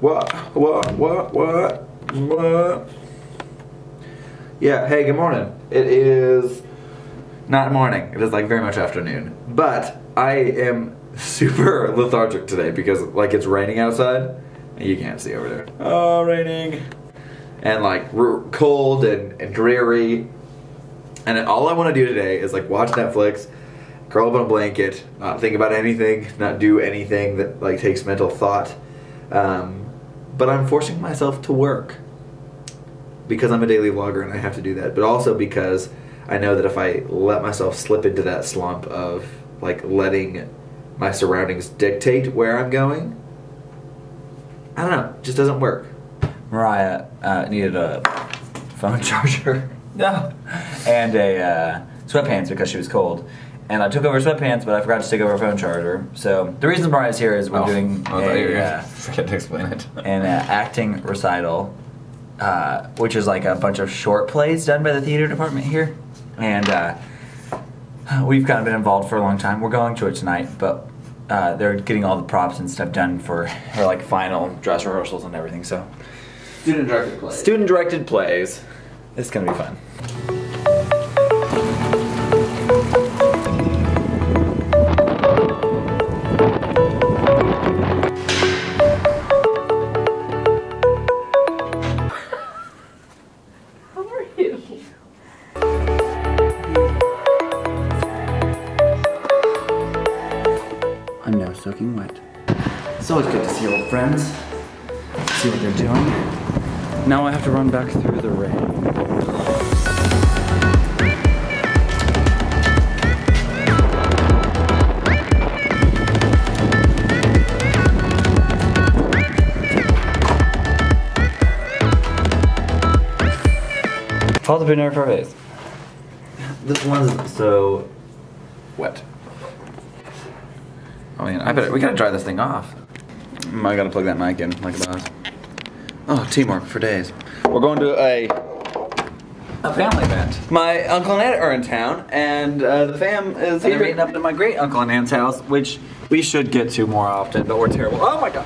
What? Yeah, hey, good morning. It is not morning. It is like very much afternoon. But I am super lethargic today because like it's raining outside. And you can't see over there. Oh, raining. And like cold and dreary. And all I want to do today is like watch Netflix, curl up on a blanket, not think about anything, not do anything that like takes mental thought. But I'm forcing myself to work because I'm a daily vlogger and I have to do that. But also because I know that if I let myself slip into that slump of like letting my surroundings dictate where I'm going, I don't know, it just doesn't work. Mariah needed a phone charger. No. And a sweatpants because she was cold. And I took over sweatpants, but I forgot to take over a phone charger. So the reason Mariah's here is we're doing forget to explain it. an acting recital, which is like a bunch of short plays done by the theater department here. And we've kind of been involved for a long time. We're going to it tonight, but they're getting all the props and stuff done for like final dress rehearsals and everything. So Student-directed plays. Student-directed plays. It's gonna be fun. How are you? I'm now soaking wet. It's always good to see old friends. See what they're doing. Now I have to run back through the rain. Paul's been there for a face. This one's so wet. I mean, we gotta dry this thing off. I gotta plug that mic in like a boss. Oh, teamwork for days. We're going to a family event. My uncle and aunt are in town, and the fam is here. Meeting up to my great uncle and aunt's house, which we should get to more often, but we're terrible. Oh my god.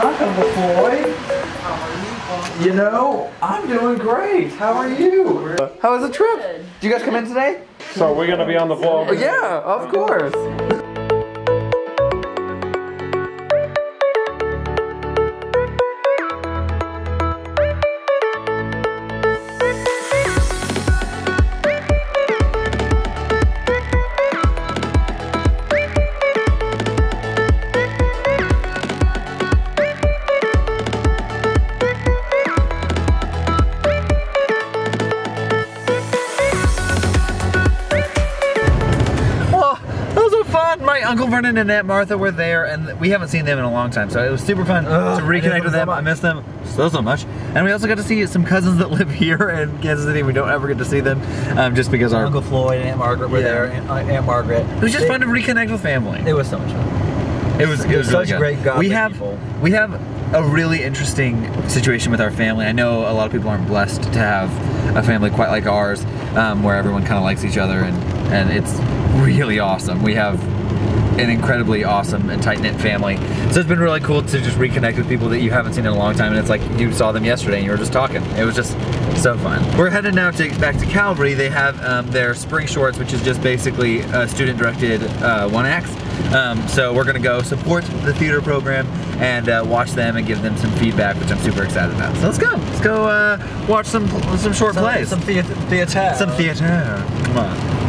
Uncle Floyd. You know, I'm doing great. How are you? How was the trip? Good. Did you guys come in today? So are we gonna be on the vlog? Oh, yeah, of course. My Uncle Vernon and Aunt Martha were there, and we haven't seen them in a long time, so it was super fun to reconnect with them. I miss them so much. And we also got to see some cousins that live here in Kansas City. We don't ever get to see them just because our Uncle Floyd and Aunt Margaret were there, and Aunt Margaret. It was just fun to reconnect with family. It was so much fun. It was such really great godly people. We have a really interesting situation with our family. I know a lot of people aren't blessed to have a family quite like ours, where everyone kind of likes each other, and it's really awesome. We have an incredibly awesome and tight-knit family. So it's been really cool to just reconnect with people that you haven't seen in a long time, and it's like you saw them yesterday and you were just talking. It was just so fun. We're headed now back to Calvary. They have their spring shorts, which is just basically student-directed one acts. So we're gonna go support the theater program and watch them and give them some feedback, which I'm super excited about. So let's go. Let's go watch some short plays. Some theater. Some theater. Come on.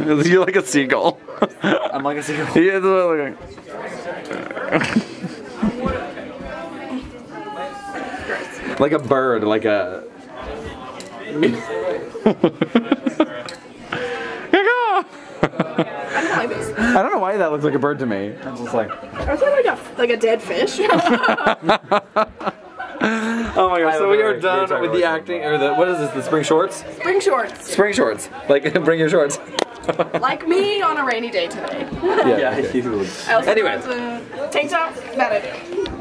You're like a seagull. I'm like a seagull. Yeah, that's what I look like. Like a bird, like a. I like this. I don't know why that looks like a bird to me. I'm just like. I thought like a dead fish. Oh my gosh! So we are done with the acting, or the what is this? The spring shorts? Spring shorts. Spring shorts. Like bring your shorts. Like me on a rainy day today. Yeah. Okay. I also Anyway. forgot to tank top. Bad idea.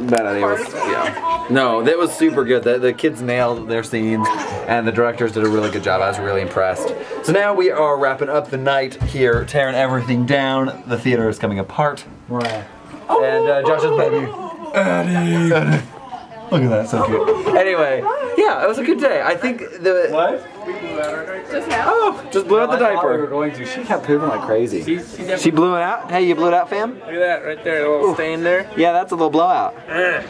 Bad idea. Yeah. No, that was super good. The kids nailed their scenes, and the directors did a really good job. I was really impressed. So now we are wrapping up the night here, tearing everything down. The theater is coming apart. Right. And Josh's baby. Eddie. Look at that, so cute. Anyway, yeah, it was a good day. I think the What? Just now. oh, just blew out the I thought we were diaper. going to. She kept pooping like crazy. She blew it out. Hey, you blew it out, fam? Look at that right there, a little stain there. Yeah, that's a little blowout. Yep.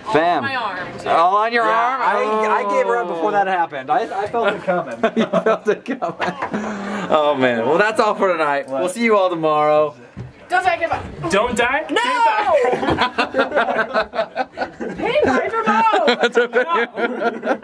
All Fam. on my arm. Too. All on your arm. I gave her up before that happened. I felt it coming. You felt it coming. Oh man. Well, that's all for tonight. We'll see you all tomorrow. Don't say goodbye. Don't die. No! Hey, bye for Mo! That's okay.